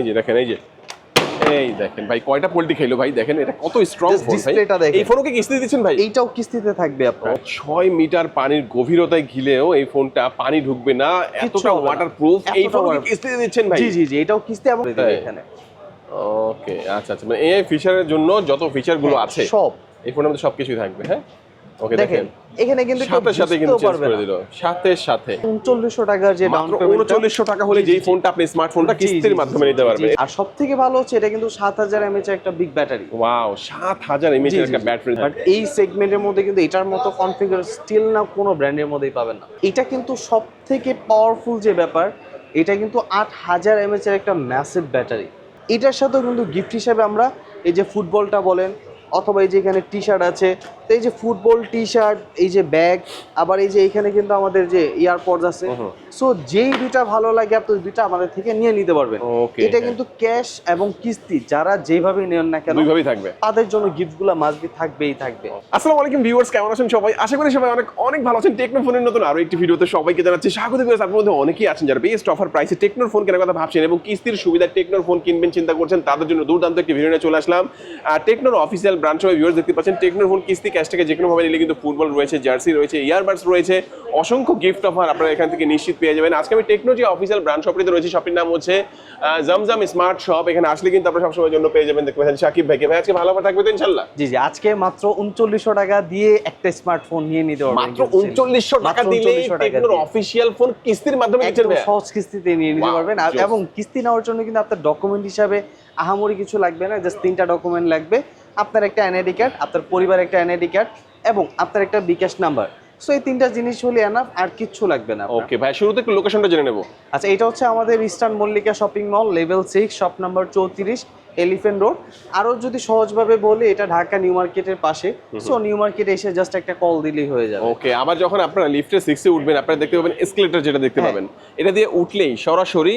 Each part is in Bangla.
এই যে দেখেন এই দেখেন ভাই কয়টা পোল্ট্রি খেলো ভাই, দেখেন এটা কত স্ট্রং ফোন ভাই। এই ফোনও কি কিস্তি দিচ্ছেন ভাই? এইটাও কিস্তিতে থাকবে আপনার। 6 মিটার পানির গভীরতায় ঘিলেও এই ফোনটা পানি ঢুকবে না, এতটা ওয়াটারপ্রুফ। এই ফোনও কি কিস্তিতে দিচ্ছেন ভাই? জি জি জি, এটাও কিস্তি এবং এখানে। ওকে আচ্ছা আচ্ছা, মানে এই ফিচারের জন্য যত ফিচার গুলো আছে সব এই ফোনের মধ্যে সবকিছুই থাকবে। হ্যাঁ ওকে, দেখেন এখানে কিন্তু সাথে সাথে কিন্তু চেঞ্জ করে দিল, সাথে সাথে 3900 টাকার যে ডাউন পেমেন্ট, 3900 টাকা হলে যেই ফোনটা আপনি স্মার্টফোনটা কিস্তির মাধ্যমে নিতে পারবেন। আর সবথেকে ভালো হচ্ছে এটা কিন্তু 7000 mAh এর একটা বিগ ব্যাটারি। ওয়াও, 7000 mAh এর একটা ব্যাটারি। বাট এই সেগমেন্টের মধ্যে কিন্তু এটার মতো কনফিগার স্টিল না কোনো ব্র্যান্ডের মধ্যেই পাবেন না। এটা কিন্তু সবথেকে পাওয়ারফুল যে ব্যাপার, এটা কিন্তু 8000 mAh এর একটা ম্যাসিভ ব্যাটারি। এটার সাথেও কিন্তু গিফট হিসেবে আমরা এই যে ফুটবলটা বলেন অথবা এই যে এখানে টি শার্ট আছে, তো এই যে ফুটবল টি শার্ট, এই যে ব্যাগ, আবার এই যে এখানে কিন্তু আমাদের যে ইয়ারপডস আছে, সো যেই দুইটা ভালো লাগে আপনি দুইটা আমাদের থেকে নিয়ে নিতে পারবেন। এটা কিন্তু ক্যাশ এবং কিস্তি যারা যেভাবে নেন না কেন দুইভাবেই থাকবে, তাদের জন্য গিফটগুলো মাস্ট থাকবেই থাকবে। আসসালামু আলাইকুম ভিউয়ার্স, কেমন আছেন সবাই? আশা করি সবাই অনেক অনেক ভালো আছেন। টেকনো ফোনের নতুন আরো একটি ভিডিওতে সবাইকে জানাচ্ছি স্বাগত। ভিউয়ার্স, আপনাদের মধ্যে অনেকেই আছেন যারা বেস্ট অফার প্রাইসে টেকনোর ফোন কেনার কথা ভাবছেন এবং কিস্তির সুবিধা টেকনোর ফোন কিনবেন চিন্তা করছেন, তাদের জন্য দুর্দান্ত একটি ভিডিও নিয়ে চলে আসলাম। টেকনোর অফিসিয়াল ব্রাঞ্চ হবে ভিউয়ার্স, দেখতে পাচ্ছেন টেকনোর ফোন কিস্তি ক্যাশ থেকে যে কোনো ভাবে নিলে কিন্তু ফুটবল রয়েছে, জার্সি রয়েছে, ইয়ারবাডস রয়েছে, অসংখ্য গিফট অফার আপনারা এখান থেকে নিশ্চিত পেয়ে যাবেন। আজকে আমি টেকনো যে অফিসিয়াল ব্রাঞ্চ শপটিতে রয়েছে, শপটির নাম হচ্ছে জমজম স্মার্ট শপ। এখানে আসলে কিন্তু আপনারা সবসময়ের জন্য পেয়ে যাবেন, দেখতে পাচ্ছেন সাকিব ভাইকে। ভাই আজকে ভালো অফার থাকবে তো ইনশাআল্লাহ? জি জি, আজকে মাত্র 3900 টাকা দিয়ে একটা স্মার্টফোন নিয়ে নিতে পারবেন। মাত্র 3900 টাকা দিলে টেকনোর অফিসিয়াল ফোন কিস্তির মাধ্যমে নিতে পারবেন, সহজ কিস্তিতে নিয়ে নিতে পারবেন। এবং কিস্তি নেওয়ার জন্য কিন্তু আপনার ডকুমেন্ট হিসাবে আহামরি কিছু লাগবে না, জাস্ট 3টা ডকুমেন্ট লাগবে। আপনার একটা এনআইডি কার্ড, আপনার পরিবারের একটা এনআইডি কার্ড এবং আপনার একটা বিকাশ নাম্বার। সো এই 3টা জিনিস হলে এনাফ, আর কিচ্ছু লাগবে না। ওকে ভাই, শুরুতে একটু লোকেশনটা জেনে নেব। আচ্ছা, এটা হচ্ছে আমাদের eastern Mallika shopping mall, level 6, shop number 34, elephant road. আরও যদি সহজভাবে বলি, এটা ঢাকা নিউ মার্কেটের পাশে। সো নিউ মার্কেটে এসে জাস্ট একটা কল দিলেই হয়ে যাবে। ওকে, আবার যখন আপনারা লিফটের 6 এ উঠবেন, আপনারা দেখতে পাবেন এসকেলেটর, যেটা দেখতে পাবেন এটা দিয়ে উঠলেই সরাসরি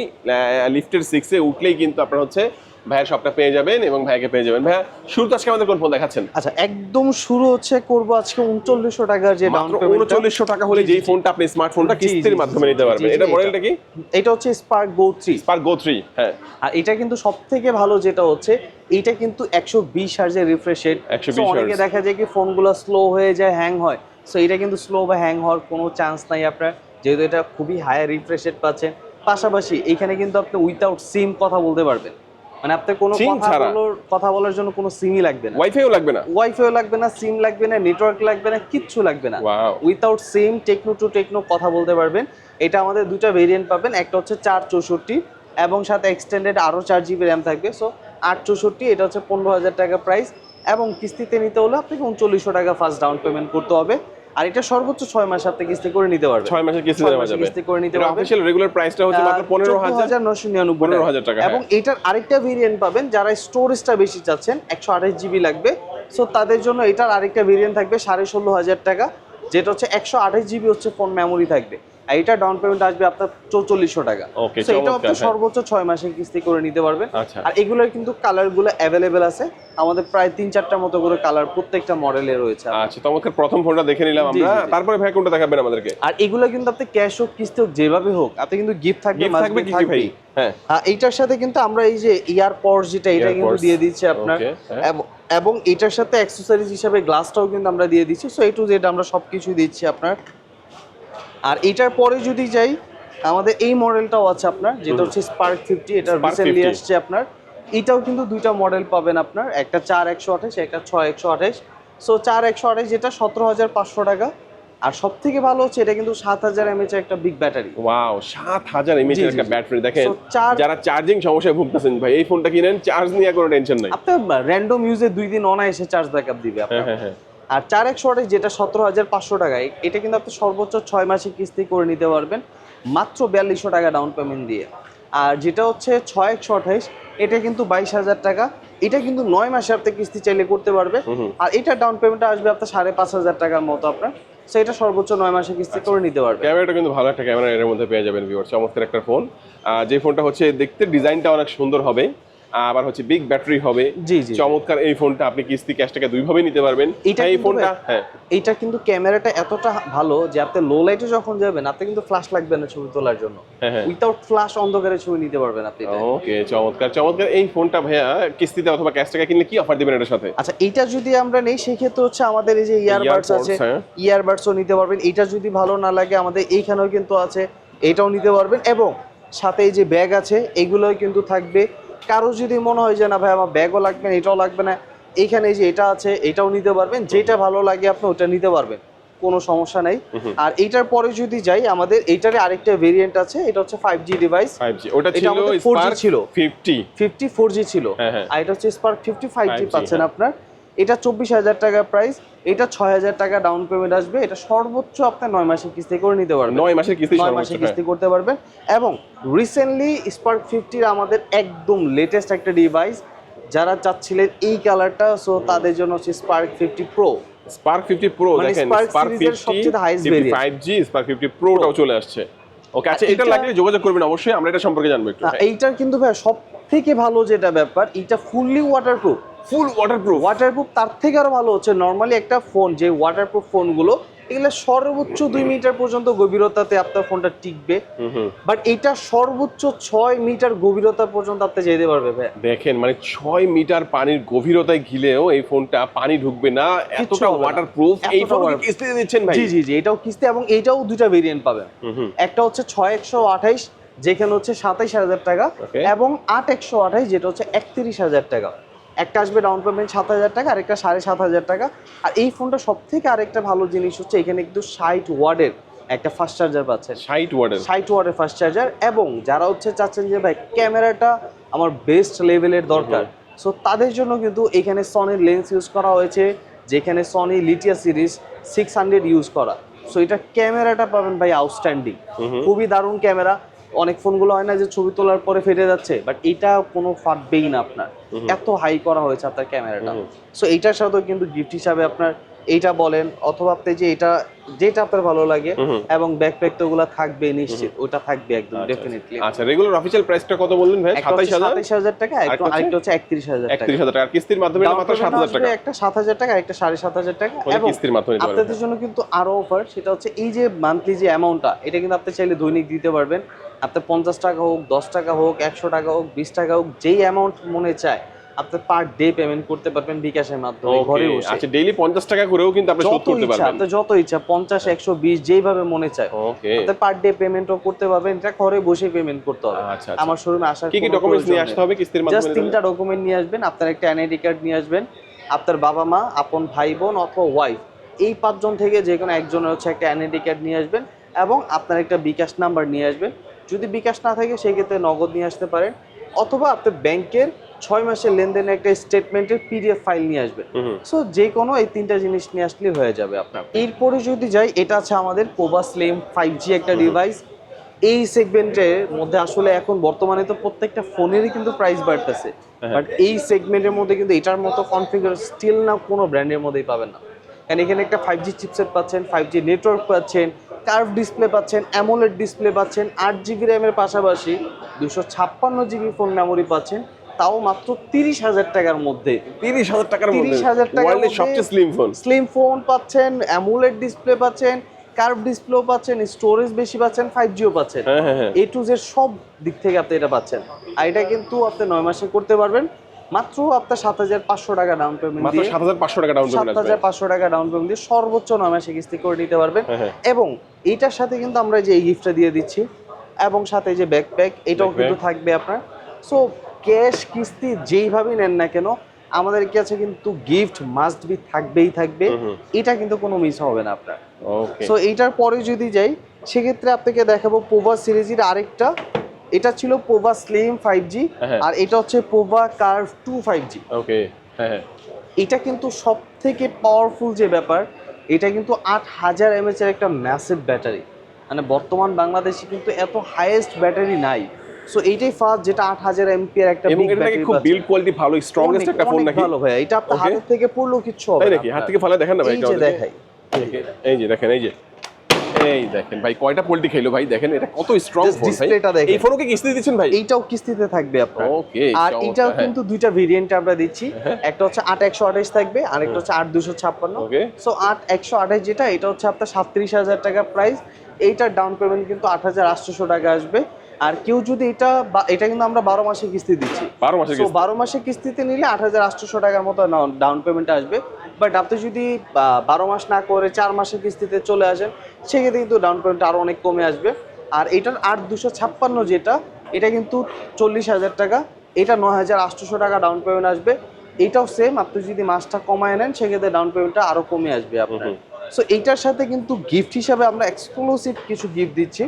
লিফটের 6 এ উঠলেই কিন্তু আপনারা হচ্ছে ভাইয়ের শপটা পেয়ে যাবেন এবং ভাইকে পেয়ে যাবেন। ভাইয়া শুরুতে আজকে আমাদের কোন ফোন দেখাচ্ছেন? আচ্ছা, একদম শুরু হচ্ছে করব আজকে 3900 টাকার যে ডাউন পেমেন্ট। 3900 টাকা হলে যেই ফোনটা আপনি স্মার্টফোনটা কিস্তির মাধ্যমে নিতে পারবেন। এটা মডেলটা কি? এটা হচ্ছে স্পার্ক গো 3। স্পার্ক গো 3, হ্যাঁ। আর এটা কিন্তু সবথেকে ভালো যেটা হচ্ছে, এটা কিন্তু 120 হার্জের রিফ্রেশ রেট। অনেকে দেখা যায় কি ফোনগুলো স্লো হয়ে যায়, হ্যাং হয়। সো এটা কিন্তু স্লো বা হ্যাং হওয়ার কোনো চান্স নাই আপনার, যেহেতু এটা খুবই হাই রিফ্রেশ রেট পাচ্ছেন। পাশাপাশি এখানে কিন্তু আপনি উইথাউট সিম কথা বলতে পারবেন, মানে আপনার কোনো কথা বলার জন্য কোনো সিমই লাগবে না, ওয়াইফাইও লাগবে না, সিম লাগবে না, নেটওয়ার্ক লাগবে না, কিচ্ছু লাগবে না। উইথাউট সিম টেকনো টু টেকনো কথা বলতে পারবেন। এটা আমাদের দুটো ভেরিয়েন্ট পাবেন, একটা হচ্ছে 464 এবং সাথে এক্সটেন্ডেড আরও 4 GB র্যাম থাকবে। সো 864, এটা হচ্ছে 15000 টাকা প্রাইস এবং কিস্তিতে নিতে হলে আপনাকে 3900 টাকা ফার্স্ট ডাউন পেমেন্ট করতে হবে। আর এটা সর্বোচ্চ 6 মাস আপনি কিস্তি করে নিতে পারবেন। 6 মাসের কিস্তি দেওয়া যাবে, কিস্তি করে নিতে পারবেন। অফিশিয়াল রেগুলার প্রাইসটা হচ্ছে মাত্র 15999 টাকা। এবং এটার আরেকটা ভেরিয়েন্ট পাবেন, যারা স্টোরেজটা বেশি চাচ্ছেন, 128 GB লাগবে, সো তাদের জন্য এটার আরেকটা ভেরিয়েন্ট থাকবে 16500 টাকা, যেটা হচ্ছে 128 GB হচ্ছে ফোন মেমোরি থাকবে। আর এটা ডাউন পেমেন্ট আসবে আপনার 4400 টাকা। সো এটা আপনি সর্বোচ্চ 6 মাসের কিস্তি করে নিতে পারবেন। আর এগুলোর কিন্তু কালারগুলো অ্যাভেলেবেল আছে, আমাদের প্রায় 3-4টা মতো করে কালার প্রত্যেকটা মডেলে রয়েছে। আচ্ছা, তোমাকে প্রথম ফোনটা দেখে নিলাম আমরা, তারপরে ভাই কোনটা দেখাবেন আমাদেরকে? আর এগুলো কিন্তু আপনি ক্যাশ হোক কিস্তি হোক যেভাবে হোক, আপনি কিন্তু গিফট থাকবে কি ভাই? হ্যাঁ, এইটার সাথে কিন্তু আমরা এই যে ইয়ারপডস যেটা, এটা কিন্তু দিয়ে দিচ্ছি আপনার, এবং এটার সাথে অ্যাকসেসরিজ হিসেবে গ্লাসটাও কিন্তু আমরা দিয়ে দিচ্ছি। সো এই টু জেড আমরা সবকিছু দিচ্ছি আপনার। আর এটার পরে যদি যাই, আমাদের এই মডেলটাও আছে আপনার, যেটা হচ্ছে স্পার্ক 50, এটা রিসেন্টলি আসছে আপনার। এটাও কিন্তু দুইটা মডেল পাবেন আপনার, একটা 4128, একটা 6128। সো 4128 যেটা 17500 টাকা। আর সব থেকে ভালো হচ্ছে এটা কিন্তু 7000 mAh এর একটা বিগ ব্যাটারি। ওয়াও, 7000 mAh এর একটা ব্যাটারি। দেখেন যারা চার্জিং সমস্যায় ভুগতেছেন ভাই, এই ফোনটা কিনেন, চার্জ নিয়ে কোনো টেনশন নাই। আপনি র্যান্ডম ইউজে 2 দিন অনায়াসে চার্জ ব্যাকআপ দিবে আপনার। আর 4128 যেটা 17500 টাকায়, এটা কিন্তু আপনি সর্বোচ্চ 6 মাসে কিস্তি করে নিতে পারবেন মাত্র 4200 টাকা ডাউন পেমেন্ট দিয়ে। আর যেটা হচ্ছে 6128, এটা কিন্তু 22000 টাকা, এটা কিন্তু 9 মাসে আপনি কিস্তি চাইলে করতে পারবে। আর এটা ডাউন পেমেন্টটা আসবে আপনার 5500 টাকার মতো আপনার। সো এটা সর্বোচ্চ 9 মাসে কিস্তি করে নিতে পারবে। ক্যামেরাটা কিন্তু ভালো একটা ক্যামেরা এর মধ্যে পেয়ে যাবেন ভিউয়ার, চমৎকার একটা ফোন। যে ফোনটা হচ্ছে দেখতে ডিজাইনটা অনেক সুন্দর হবে, আবার হচ্ছে বিগ ব্যাটারি হবে। জি জি চমৎকার এই ফোনটা আপনি কিস্তি ক্যাশ টাকা দুইভাবে নিতে পারবেন। এই ফোনটা হ্যাঁ এইটা কিন্তু ক্যামেরাটা এতটা ভালো যে আপনি লো লাইটে যখন যাবেন আপনি কিন্তু ফ্ল্যাশ লাগবে না ছবি তোলার জন্য। উইথাউট ফ্ল্যাশ অন্ধকারে ছবি নিতে পারবেন আপনি। ওকে, চমৎকার চমৎকার এই ফোনটা ভাইয়া কিস্তিতে অথবা ক্যাশ টাকা কিনলে কি অফার দিবেন এটার সাথে? আচ্ছা, এইটা যদি আমরা নেই সেক্ষেত্রে হচ্ছে আমাদের এই যে ইয়ারবাডস আছে, ইয়ারবাডসও নিতে পারবেন। এটা যদি ভালো না লাগে আমাদের এইখানেও কিন্তু আছে, এটাও নিতে পারবেন। এবং সাথে এই যে ব্যাগ আছে এগুলোও কিন্তু থাকবে। কারো যদি মনে হয় যে না ভাই আমার ব্যাগও লাগবে না, এটাও লাগবে না, এইখানে যে এটা আছে এটাও নিতে পারবেন। যেটা ভালো লাগে আপনি ওটা নিতে পারবেন, কোনো সমস্যা নাই। আর এইটার পরে যদি যাই আমাদের এইটারে আরেকটা ভেরিয়েন্ট আছে, এটা হচ্ছে 5G ডিভাইস। 5G ওটা ছিল স্পার্ক ছিল 50 4G ছিল, আর এটা হচ্ছে স্পার্ক 50 5G পাচ্ছেন আপনার। এটা 24,000 টাকা প্রাইস, এটা 6,000 টাকা ডাউন পেমেন্ট আসবে। এটা সর্বোচ্চ আপনি 9 মাসের কিস্তি করে নিতে পারবেন। 9 মাসের কিস্তি 9 মাসের কিস্তি করতে পারবেন। এবং রিসেন্টলি স্পার্ক 50 আমাদের একদম লেটেস্ট একটা ডিভাইস, যারা চাচ্ছিলেন এই কালারটা, সো তাদের জন্য হচ্ছে স্পার্ক 50 প্রো। স্পার্ক 50 প্রো দেখেন, স্পার্ক 50 সবচেয়ে হাইয়েস্ট ভেরিয়েন্ট 5G স্পার্ক 50 প্রোটাও চলে আসছে। ওকে, আচ্ছা এটা লাগলে যোগাযোগ করবেন অবশ্যই, আমরা এটা সম্পর্কে জানবো একটু। এইটার কিন্তু ভাই সবথেকে ভালো যেটা ব্যাপার, এটা ফুললি ওয়াটারপ্রুফ। ফুল ওয়াটারপ্রুফ তার থেকে আরো ভালো হচ্ছে নরমালি একটা ফোন যে ওয়াটারপ্রুফ ফোনগুলো এগুলো সর্বোচ্চ 2 মিটার পর্যন্ত গভীরতাতে আপনার ফোনটা টিকবে, বাট এটা সর্বোচ্চ 6 মিটার গভীরতা পর্যন্ত আপনি যেতে পারবে ভাই। দেখেন মানে 6 মিটার পানির গভীরতায় গিলেও এই ফোনটা পানি ঢুকবে না, এতটা ওয়াটারপ্রুফ। এই ফোন কিস্তিতে দিচ্ছেন ভাই? জি জি জি, এটাও কিস্তি, এবং এটাও দুটো ভেরিয়েন্ট পাবেন। একটা হচ্ছে 6128 যেখানে হচ্ছে 27,000 টাকা, এবং 8128 যেটা হচ্ছে 31,000 টাকা। একটা আসবে ডাউন পেমেন্ট 7,000 টাকা, আর একটা 7,500 টাকা। আর এই ফোনটা সব থেকে আরেকটা ভালো জিনিস হচ্ছে এখানে কিন্তু 60 ওয়াটের একটা ফাস্ট চার্জার পাচ্ছেন। 60 ওয়াটের ফাস্ট চার্জার। এবং যারা হচ্ছে চাচ্ছেন যে ভাই ক্যামেরাটা আমার বেস্ট লেভেলের দরকার, সো তাদের জন্য কিন্তু এখানে সনির লেন্স ইউজ করা হয়েছে, যেখানে সনি লিটিয়া সিরিজ 600 ইউজ করা। সো এটা ক্যামেরাটা পাবেন ভাই আউটস্ট্যান্ডিং, খুবই দারুণ ক্যামেরা। অনেক ফোনগুলো হয় না যে ছবি তোলার পরে ফেটে যাচ্ছে, বাট এটা কোনো ফাটবেই না আপনার, এত হাই করা হয়েছে আপনার ক্যামেরাটা। সো এইটার সাথেও কিন্তু গিফট হিসাবে আপনার এইটা বলেন, অথবা আপনি যে এটা যেটা আপনার ভালো লাগে, এবং ব্যাকপ্যাক তো গুলো থাকবে নিশ্চিত, ওটা থাকবে একদম ডেফিনেটলি। আচ্ছা, রেগুলার অফিশিয়াল প্রাইসটা কত বললেন ভাই? 27,000 টাকা, আরেকটা হচ্ছে 31,000 টাকা। 31,000 টাকা, আর কিস্তির মাধ্যমে মাত্র 7,000 টাকা। একটা 7,000 টাকা, একটা 7,500 টাকা। এবং কিস্তির মাধ্যমে আপনাদের জন্য কিন্তু আরো অফার, সেটা হচ্ছে এই যে মান্থলি যে অ্যামাউন্টটা, এটা কিন্তু আপনি চাইলে দৈনিক দিতে পারবেন। আপনি 50 টাকা হোক, 10 টাকা হোক, 100 টাকা হোক, 20 টাকা হোক, যেই অ্যামাউন্ট মনে চায় আপনি পার ডে পেমেন্ট করতে পারবেন বিকাশের মাধ্যমে ঘরে বসে। আচ্ছা, ডেইলি 50 টাকা করেও কিন্তু আপনি শোধ করতে পারবেন। আপনি যত ইচ্ছা 50, 120 যেইভাবে মনে চায় আপনি পার ডে পেমেন্টও করতে পারবেন। এটা ঘরে বসে পেমেন্ট করতে হবে। আমার শোরুমে আসার কি কি ডকুমেন্টস নিয়ে আসতে হবে কিস্তির মাধ্যমে? জাস্ট 3টা ডকুমেন্ট নিয়ে আসবেন। আপনার একটা এনআইডি কার্ড নিয়ে আসবেন, আপনার বাবা মা, আপন ভাই বোন অথবা ওয়াইফ, এই 5 জন থেকে যে কোনো একজনের হচ্ছে একটা এনআইডি কার্ড নিয়ে আসবেন, এবং আপনার একটা বিকাশ নাম্বার নিয়ে আসবেন। যদি বিকাশ না থাকে সেই ক্ষেত্রে নগদ নিয়ে আসতে পারেন, অথবা আপনি ব্যাংকের 6 মাসের লেনদেনের একটা স্টেটমেন্টের পিডিএফ ফাইল নিয়ে আসবেন। সো যে কোনো এই 3টা জিনিস নিয়ে আসলেই হয়ে যাবে আপনার। এরপরে যদি যাই, এটা আছে আমাদের পোভা স্লিম 5G একটা ডিভাইস। এই সেগমেন্টের মধ্যে আসলে এখন বর্তমানে তো প্রত্যেকটা ফোনেরই কিন্তু প্রাইস বাড়তেছে, বাট এই সেগমেন্টের মধ্যে কিন্তু এটার মতো কনফিগার স্টিল না কোনো ব্র্যান্ডের মধ্যেই পাবেন না। কারণ এখানে একটা 5G চিপসেট পাচ্ছেন, 5G নেটওয়ার্ক পাচ্ছেন, কার্ভ ডিসপ্লে পাচ্ছেন, অ্যামোলেড ডিসপ্লে পাচ্ছেন, 8GB র্যামের পাশাপাশি 256GB ফোন মেমোরি পাচ্ছেন, তাও মাত্র 30,000 টাকার মধ্যে। 30,000 টাকার মধ্যে 30,000 টাকার মধ্যে সবচেয়ে স্লিম ফোন পাচ্ছেন, অ্যামোলেড ডিসপ্লে পাচ্ছেন, কার্ভ ডিসপ্লেও পাচ্ছেন, স্টোরেজ বেশি পাচ্ছেন, 5Gও পাচ্ছেন। A to Z সব দিক থেকে আপনি এটা পাচ্ছেন। আর এটা কিন্তু আপনি 9 মাসে করতে পারবেন মাত্র আপনার 7,500 টাকা ডাউন পেমেন্ট দিয়ে। 7,500 টাকা ডাউন পেমেন্ট, 7,500 টাকা ডাউন পেমেন্ট দিয়ে সর্বোচ্চ 9 মাসে কিস্তি করে নিতে পারবেন। এবং এইটার সাথে কিন্তু আমরা যে এই গিফটটা দিয়ে দিচ্ছি, এবং সাথে যে ব্যাকপ্যাক, এটাও কিন্তু থাকবে আপনার। সো ক্যাশ কিস্তি যেইভাবেই নেন না কেন, আমাদের কাছে কিন্তু গিফট মাস্ট বি থাকবেই থাকবে, এটা কিন্তু কোনো মিস হবে না আপনার। সো এইটার পরে যদি যাই, সেক্ষেত্রে আপনাকে দেখাবো পোভা সিরিজের আরেকটা। এটা ছিল পোভা স্লিম 5G, আর এটা হচ্ছে পোভা কার্ভ 2 5G। এটা কিন্তু সব থেকে পাওয়ারফুল যে ব্যাপার, এটা কিন্তু 8000 mAh এর একটা ম্যাসিভ ব্যাটারি। মানে বর্তমান বাংলাদেশে কিন্তু এত হাইয়েস্ট ব্যাটারি নাই। সো এইটাই ফার্স্ট, যেটা 8000 mAh একটা বিগ ব্যাটারি। খুব বিল্ড কোয়ালিটি ভালো, স্ট্রংগেস্ট একটা ফোন নাকি? ভালো ভাই, এটা আপনার হাত থেকে পড়লেও কিচ্ছু হবে না। হাত থেকে ফালা দেখেন না ভাই, এই যে দেখাই, এই যে দেখেন, এই যে এই দেখেন ভাই কয়টা পোল্টি খেলো ভাই, দেখেন এটা কত স্ট্রং Just ফোন ভাই। ডিসপ্লেটা দেখেন। এই ফোনও কি কিস্তি দিচ্ছেন ভাই? এইটাও কিস্তিতে থাকবে আপনার। ওকে, আর চমৎকার, এটাও হ্যাঁ। কিন্তু দুইটা ভেরিয়েন্ট আমরা দিচ্ছি, একটা হচ্ছে 8128 থাকবে আর একটা হচ্ছে 8256। ওকে। সো 8128 যেটা, এটা হচ্ছে আপনার 37,000 টাকা প্রাইস। এইটার ডাউন পেমেন্ট কিন্তু 8,800 টাকা আসবে। আর কেউ যদি এটা কিন্তু আমরা 12 মাসে কিস্তি দিচ্ছি। 12 মাসের So, কিস্তি? 12 মাসে কিস্তিতে নিলে 8,800 টাকার মতো ডাউন পেমেন্ট আসবে। বাট আপনি যদি 12 মাস না করে 4 মাসের কিস্তিতে চলে আসেন, সেক্ষেত্রে কিন্তু ডাউন পেমেন্ট আরো অনেক কমে আসবে। আর এটার 8256 যেটা, এটা কিন্তু 40,000 টাকা, এটা 9,800 টাকা ডাউন পেমেন্ট আসবে। এটাও সেম, আপনি যদি মাসটা কমায় নেন সেক্ষেত্রে ডাউন পেমেন্টটা আরো কমে আসবে আপনার। সো এইটার সাথে কিন্তু গিফট হিসাবে আমরা এক্সক্লুসিভ কিছু গিফট দিচ্ছি।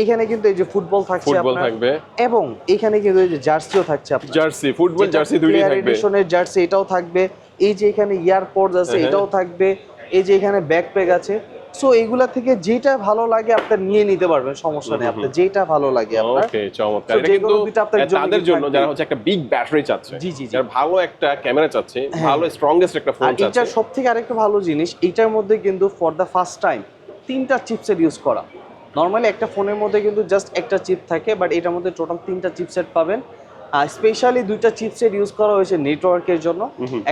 এইখানে কিন্তু এই যে ফুটবল থাকছে ফুটবল আপনার, থাকবে এবং এখানে কিন্তু এই যে জার্সিও থাকছে আপনার। জার্সি, ফুটবল জার্সি দুইটাই থাকবে। এডিশনের জার্সি এটাও থাকবে। এই যে এখানে ইয়ারপডস আছে এটাও থাকবে। এই যে এখানে ব্যাকপ্যাক আছে। সো এগুলা থেকে যেটা ভালো লাগে আপনি নিয়ে নিতে পারবেন, সমস্যা নেই। আপনার যেটা ভালো লাগে আপনার। ওকে, চমৎকার। So, এটা যেগুলো কিন্তু দুইটা আপনার জন্য তাদের জন্য থাকবে। যারা হচ্ছে একটা বিগ ব্যাটারি চাচ্ছে, জি, জি, জি। যারা ভালো একটা ক্যামেরা চাচ্ছে, ভালো স্ট্রংগেস্ট একটা ফোন আর চাচ্ছে। এটার সব থেকে আরেকটা ভালো জিনিস, এইটার মধ্যে কিন্তু ফর দ্য ফার্স্ট টাইম 3টা চিপসেট ইউজ করা। নর্মালি একটা ফোনের মধ্যে কিন্তু জাস্ট একটা চিপ থাকে, বাট এটার মধ্যে টোটাল 3টা চিপসেট পাবেন। আর স্পেশালি 2টা চিপসেট ইউজ করা হয়েছে নেটওয়ার্কের জন্য,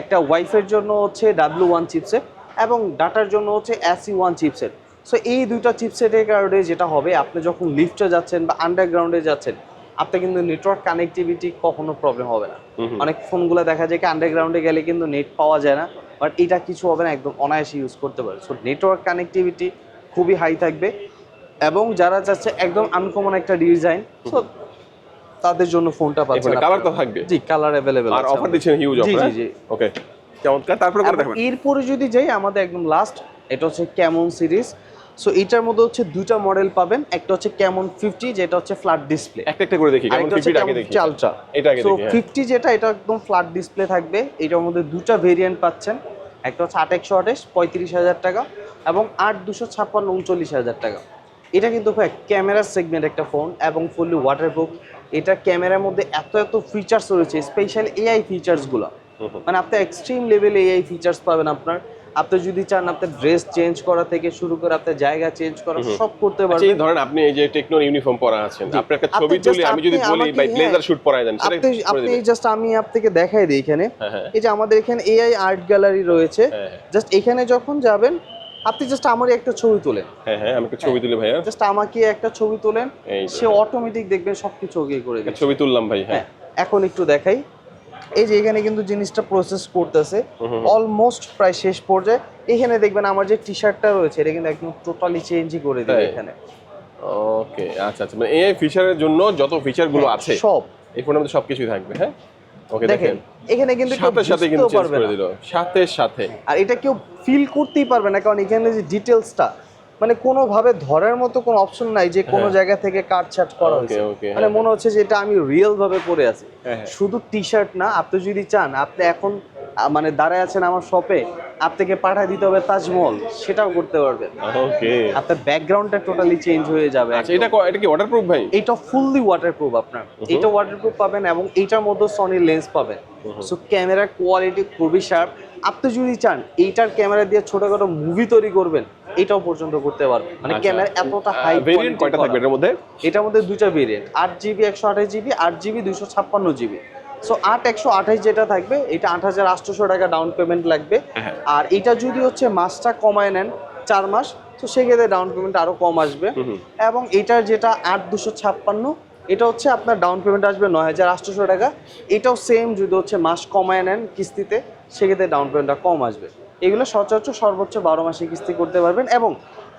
একটা ওয়াইফাইয়ের জন্য হচ্ছে W1 চিপসেট এবং ডাটার জন্য হচ্ছে SE1 চিপসেট। সো এই 2টা চিপসেটের কারণে যেটা হবে, আপনি যখন লিফটে যাচ্ছেন বা আন্ডারগ্রাউন্ডে যাচ্ছেন, আপনার কিন্তু নেটওয়ার্ক কানেক্টিভিটি কখনো প্রবলেম হবে না। অনেক ফোনগুলো দেখা যায় কি আন্ডারগ্রাউন্ডে গেলে কিন্তু নেট পাওয়া যায় না, বাট এটা কিছু হবে না, একদম অনায়াসে ইউজ করতে পারে। সো নেটওয়ার্ক কানেক্টিভিটি খুবই হাই থাকবে। এবং যারা চাচ্ছে একদম আনকমন একটা ডিজাইন, সো তাদের জন্য ফোনটা পাচ্ছেন। কালার তো থাকবে? জি, কালার अवेलेबल আর অফার দিচ্ছেন হিউজ জি অফার। জি জি। ওকে, চমৎকার। তারপরে করে দেখাবেন। এরপরে যদি যাই আমাদের একদম লাস্ট, এটা হচ্ছে ক্যামন সিরিজ। সো এটার মধ্যে হচ্ছে দুইটা মডেল পাবেন, একটা হচ্ছে ক্যামন 50 যেটা হচ্ছে ফ্ল্যাট ডিসপ্লে, একটা একটা করে দেখি। কেমন 50 আগে দেখি। আলট্রা। এটা আগে সো দেখি। 50 যেটা, এটা একদম ফ্ল্যাট ডিসপ্লে থাকবে। এটার মধ্যে দুটো ভেরিয়েন্ট পাচ্ছেন, একটা হচ্ছে 8128 35,000 টাকা এবং 8256 39,000 টাকা। এটা কিন্তু ক্যামেরা সেগমেন্ট একটা ফোন এবং ফুললি ওয়াটারপ্রুফ। এটা ক্যামেরার মধ্যে এত এত ফিচার্স রয়েছে, স্পেশাল এআই ফিচার্সগুলো, মানে আপনি এক্সট্রিম লেভেলে এআই ফিচার্স পাবেন আপনার। আপনি যদি চান আপনার ড্রেস চেঞ্জ করা থেকে শুরু করে আপনার জায়গা চেঞ্জ করা সব করতে আচ্ছা, পারবেন। এই ধরেন আপনি এই যে টেকনোর ইউনিফর্ম পরা আছেন, আপনি একটা ছবি তুলে আমি যদি বলি ভাই ব্লেজার শুট পরায় দেন, সেটা আপনি জাস্ট আমি আপনাকে দেখাই দিই এখানে। হ্যাঁ। এই যে আমাদের এখানে এআই আর্ট গ্যালারি রয়েছে, হ্যাঁ। জাস্ট এখানে যখন যাবেন আপনি জাস্ট আমারই একটা ছবি তোলেন, হ্যাঁ আমি একটা ছবি তুলি ভাইয়া। জাস্ট আমাকে একটা ছবি তোলেন, এই যে। সে অটোমেটিক দেখবেন সবকিছু ওকে করে একটা দিচ্ছে। ছবি তুললাম ভাই। হ্যাঁ, এখন একটু দেখাই। এই যে এখানে কিন্তু জিনিসটা প্রসেস করতেছে অলমোস্ট প্রায় শেষ পর্যায়ে। এখানে দেখবেন আমার যে টি শার্টটা রয়েছে এটা কিন্তু একদম টোটালি চেঞ্জই করে দিবে তাই? এখানে। ওকে, আচ্ছা আচ্ছা, মানে এআই ফিচারের জন্য যত ফিচার গুলো আছে সব এই ফোনের মধ্যে সবকিছুই থাকবে। হ্যাঁ, ওকে, দেখেন দেখেন এখানে কিন্তু কেউ সাথে সাথে কিন্তু বুঝতেও চেঞ্জ পারবে করে না। দিল, সাথে সাথে। আর এটা কেউ ফিল করতেই পারবে না, কারণ এখানে যে ডিটেলসটা মানে কোনোভাবে ধরার মতো কোনো অপশন নাই যে কোনো জায়গা থেকে কাটছাট করা হয়েছে। ওকে, মানে মনে হচ্ছে যে এটা আমি রিয়েল ভাবে পরে আছি। হ্যাঁ। শুধু টি শার্ট না, আপনি যদি চান আপনি এখন মানে দাঁড়ায় আছেন আমার শপে, আপনাকে পাঠিয়ে দিতে হবে তাজমহল, সেটাও করতে পারবেন। ওকে, আপনার ব্যাকগ্রাউন্ডটা টোটালি চেঞ্জ হয়ে যাবে। আচ্ছা, এটা কি ওয়াটারপ্রুফ ভাই? এটা ফুললি ওয়াটারপ্রুফ আপনার, এটা ওয়াটারপ্রুফ পাবেন এবং এইটার মধ্যে সনি লেন্স পাবেন। সো ক্যামেরার কোয়ালিটি খুবই শার্প। আপনি যদি চান এইটার ক্যামেরা দিয়ে ছোটখাটো মুভি তৈরি করবেন, এটাও পর্যন্ত করতে পারবেন। মানে ক্যামেরা এতটা হাই ভেরিয়েন্ট কয়টা থাকবে এর মধ্যে? এটার মধ্যে দুইটা variant, 8GB 128GB, 8GB 256GB। So 8 128 যেটা থাকবে এটা 8,800 টাকা ডাউন পেমেন্ট লাগবে। আর এটা যদি হচ্ছে মাসটা কমায় নেন 4 মাস, তো সেক্ষেত্রে ডাউন পেমেন্ট আরো কম আসবে। এবং এটার যেটা 8,256, এটা হচ্ছে আপনার ডাউন পেমেন্ট আসবে 9,800 টাকা। এটাও সেম, যদি হচ্ছে মাস কমায় নেন কিস্তিতে, সেক্ষেত্রে ডাউন পেমেন্টটা কম আসবে। এগুলো সচরাচর সর্বোচ্চ 12 মাসে কিস্তি করতে পারবেন। এবং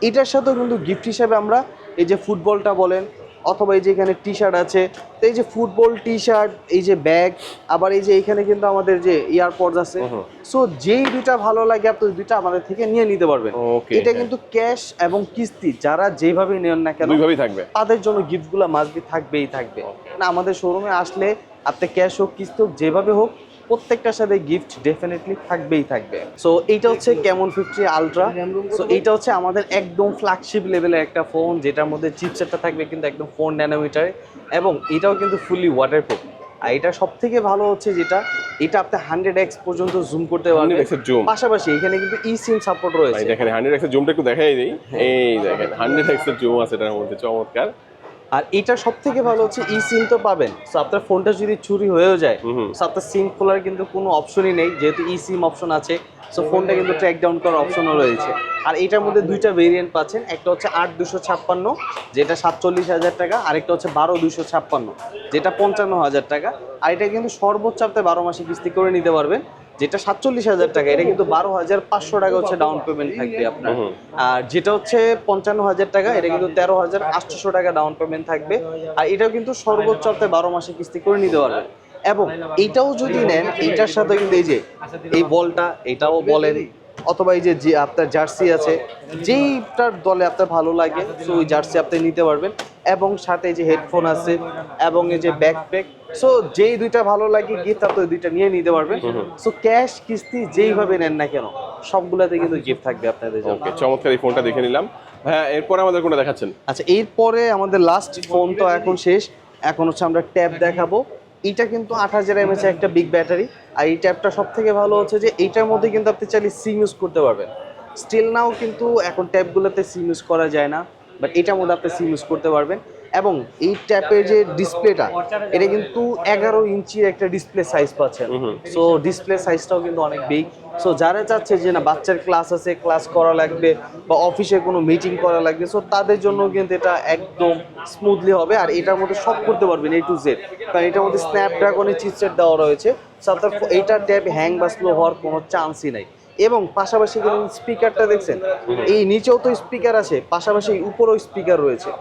এটার সাথেও কিন্তু গিফট হিসেবে আমরা এই যে ফুটবলটা বলেন, অথবা এই যে এখানে টি শার্ট আছে, তো এই যে ফুটবল টি শার্ট, এই যে ব্যাগ, আবার এই যে এখানে কিন্তু আমাদের যে ইয়ারপডস আছে। সো যেই দুইটা ভালো লাগে আপনি দুইটা আমাদের থেকে নিয়ে নিতে পারবেন। এটা কিন্তু ক্যাশ এবং কিস্তি যারা যেভাবে নেন না কেন দুইভাবেই থাকবে, তাদের জন্য গিফটগুলো মাস্ট থাকবেই থাকবে। না, আমাদের শোরুমে আসলে আপনি ক্যাশ হোক কিস্তি হোক যেভাবে হোক, প্রত্যেকটার সাথে গিফট ডেফিনেটলি থাকবেই থাকবে। সো এইটা হচ্ছে ক্যামন 50 আলট্রা। সো এইটা হচ্ছে আমাদের একদম ফ্ল্যাগশিপ লেভেলের একটা ফোন, যেটার মধ্যে চিপসেটটা থাকবে কিন্তু একদম 4 ন্যানোমিটার, এবং এটাও কিন্তু ফুললি ওয়াটারপ্রুফ। আর এটা সব থেকে ভালো হচ্ছে যেটা এটা আপনি 100x পর্যন্ত জুম করতে পারবেন। 100x এর জুম, পাশাপাশি এখানে কিন্তু eSIM সাপোর্ট ভাই রয়েছে। দেখেন 100x এর জুমটা একটু দেখাই দেই, এই দেখেন 100x এর জুম আছে এটার মধ্যে, চমৎকার। আর এটা সবথেকে ভালো হচ্ছে eSIM তো পাবেন, সো আপনার ফোনটা যদি চুরি হয়েও যায় সো আপনার সিম খোলার কিন্তু কোনো অপশনই নেই, যেহেতু eSIM অপশন আছে সো ফোনটা কিন্তু ট্র্যাক ডাউন করার অপশনও রয়েছে। আর এটার মধ্যে দুইটা ভেরিয়েন্ট পাচ্ছেন, একটা হচ্ছে 8/256 যেটা 47,000 টাকা, আরেকটা হচ্ছে 12/256 যেটা 55,000 টাকা। আর এটা কিন্তু সর্বোচ্চ আপনি 12 মাসে কিস্তি করে নিতে পারবেন, যেটা 47,000 টাকা এটা কিন্তু 12,500 টাকা হচ্ছে ডাউন পেমেন্ট থাকবে আপনার। আর যেটা হচ্ছে 55,000 টাকা এটা কিন্তু 13,800 টাকা ডাউন পেমেন্ট থাকবে। আর এটাও কিন্তু সর্বোচ্চ আপনি 12 মাসে কিস্তি করে নিতে পারবেন। এবং এইটাও যদি নেন, এইটার সাথে কিন্তু এই যে এই বলটা, এটাও বলেন, অথবা এই যে আপনার জার্সি আছে, যেইটার দলে আপনার ভালো লাগে সো ওই জার্সি আপনি নিতে পারবেন। এবং সাথে এই যে হেডফোন আছে এবং এই যে ব্যাকপ্যাক, সো যেই দুইটা ভালো লাগে গিফট আপনি ওই দুইটা নিয়ে নিতে পারবেন। সো ক্যাশ কিস্তি যেইভাবে নেন না কেন সবগুলাতে কিন্তু গিফট থাকবে আপনাদের জন্য। ওকে, চমৎকার, এই ফোনটা দেখে নিলাম। হ্যাঁ, এরপরে আমাদের কোনটা দেখাচ্ছেন? আচ্ছা, এরপরে আমাদের লাস্ট ফোন তো এখন শেষ, এখন হচ্ছে আমরা ট্যাব দেখাবো। এটা কিন্তু 8000 mAh একটা বিগ ব্যাটারি। আর এই ট্যাবটা সব থেকে ভালো হচ্ছে যে এইটার মধ্যে কিন্তু আপনি চাইলে সিম ইউজ করতে পারবেন। স্টিল নাও কিন্তু এখন ট্যাবগুলোতে সিম ইউজ করা যায় না, বাট এটার মধ্যে আপনি সিম ইউজ করতে পারবেন। এবং এই ট্যাপের যে ডিসপ্লেটা, এটা কিন্তু 11 ইঞ্চির একটা ডিসপ্লে সাইজ পাচ্ছেন। সো ডিসপ্লে সাইজটাও কিন্তু অনেক বিগ। সো যারা চাচ্ছে যে না বাচ্চার ক্লাস আছে, ক্লাস করা লাগবে বা অফিসে কোনো মিটিং করা লাগবে, সো তাদের জন্য কিন্তু এটা একদম স্মুথলি হবে। আর এটার মধ্যে সব করতে পারবেন A to Z, কারণ এটার মধ্যে স্ন্যাপড্রাগনের চিপসেট দেওয়া রয়েছে। সো আপনার এইটা ট্যাব হ্যাং বা স্লো হওয়ার কোনো চান্সই নাই। এবং পাশাপাশি কিন্তু স্পিকারটা দেখছেন, এই নিচেও তো স্পিকার আছে, পাশাপাশি উপরেও স্পিকার রয়েছে।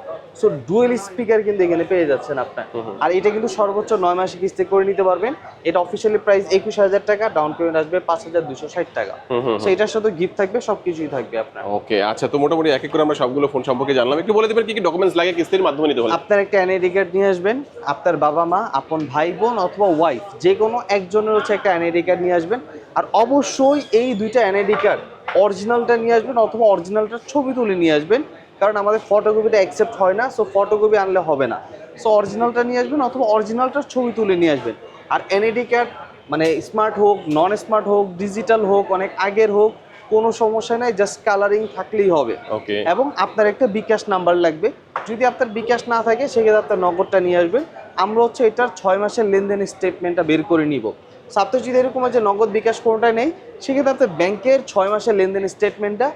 সো ডুয়েল স্পিকার কিন্তু এখানে পেয়ে যাচ্ছেন আপনার। আর এটা কিন্তু সর্বোচ্চ 9 মাসে কিস্তি করে নিতে পারবেন। এটা অফিসিয়ালি প্রাইস 21,000 টাকা, ডাউন পেমেন্ট আসবে 5,260 টাকা। সো এটার সাথে গিফট থাকবে, সবকিছুই থাকবে আপনার। ওকে, আচ্ছা, তো মোটামুটি এক এক করে আমরা সবগুলো ফোন সম্পর্কে জানলাম। একটু বলে দিবেন কি কি ডকুমেন্টস লাগে কিস্তির মাধ্যমে নিতে হলে? আপনার একটা এনআইডি কার্ড নিয়ে আসবেন, আপনার বাবা মা, আপন ভাই বোন অথবা ওয়াইফ যে কোনো একজনের হচ্ছে একটা এনআইডি কার্ড নিয়ে আসবেন। আর অবশ্যই এই দুইটা এনআইডি কার্ড অরিজিনালটা নিয়ে আসবেন অথবা অরিজিনালটার ছবি তুলে নিয়ে আসবেন, কারণ আমাদের ফটোকপিটা অ্যাকসেপ্ট হয় না। সো ফটোকপি আনলে হবে না, সো অরিজিনালটা নিয়ে আসবেন অথবা অরিজিনালটার ছবি তুলে নিয়ে আসবেন। আর এনআইডি কার্ড মানে স্মার্ট হোক, নন স্মার্ট হোক, ডিজিটাল হোক, অনেক আগের হোক, কোনো সমস্যা নেই, জাস্ট কালারিং থাকলেই হবে। ওকে, এবং আপনার একটা বিকাশ নাম্বার লাগবে। যদি আপনার বিকাশ না থাকে সেক্ষেত্রে আপনার নগদটা নিয়ে আসবেন। আমরা হচ্ছে এটার 6 মাসের লেনদেন স্টেটমেন্টটা বের করে নিব। সো আপনার যদি এরকম আছে নগদ বিকাশ কোনোটাই নেই, সেক্ষেত্রে আপনার ব্যাংকের 6 মাসের লেনদেন স্টেটমেন্টটা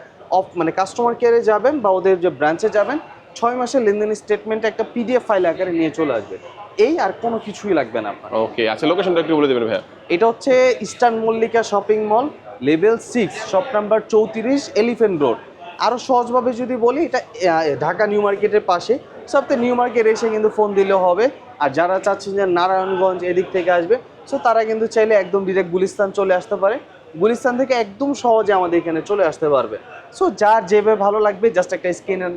মানে কাস্টমার কেয়ারে যাবেন বা ওদের যে ব্রাঞ্চে যাবেন, 6 মাসের লেনদেন স্টেটমেন্টটা একটা PDF ফাইল আকারে নিয়ে চলে আসবে। এই আর কোনো কিছুই লাগবে না আপনার। ওকে, আচ্ছা, লোকেশনটা একটু বলে দেবেন ভাইয়া? এটা হচ্ছে eastern Mallika shopping mall, level 6, shop number 34, elephant road. আরও সহজভাবে যদি বলি, এটা ঢাকা নিউ মার্কেটের পাশে। সো আপনি নিউ মার্কেট এসে কিন্তু ফোন দিলেও হবে। আর যারা চাচ্ছেন যে নারায়ণগঞ্জ এদিক থেকে আসবে, সো তারা কিন্তু চাইলে একদম ডিরেক্ট গুলিস্তান চলে আসতে পারে। গুলিস্তান থেকে একদম সহজে আমাদের এখানে চলে আসতে পারবে। সো যার যেভাবে ভালো লাগবে জাস্ট একটা স্ক্রিনে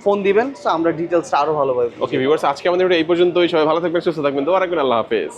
ফোন দিবেন, সো আমরা ডিটেলসটা আরও ভালোভাবে। ওকে ভিউয়ার্স, আজকে আমাদের এই পর্যন্তই। সবাই ভালো থাকবেন, সুস্থ থাকবেন, দোয়া রাখবেন। আল্লাহ হাফেজ।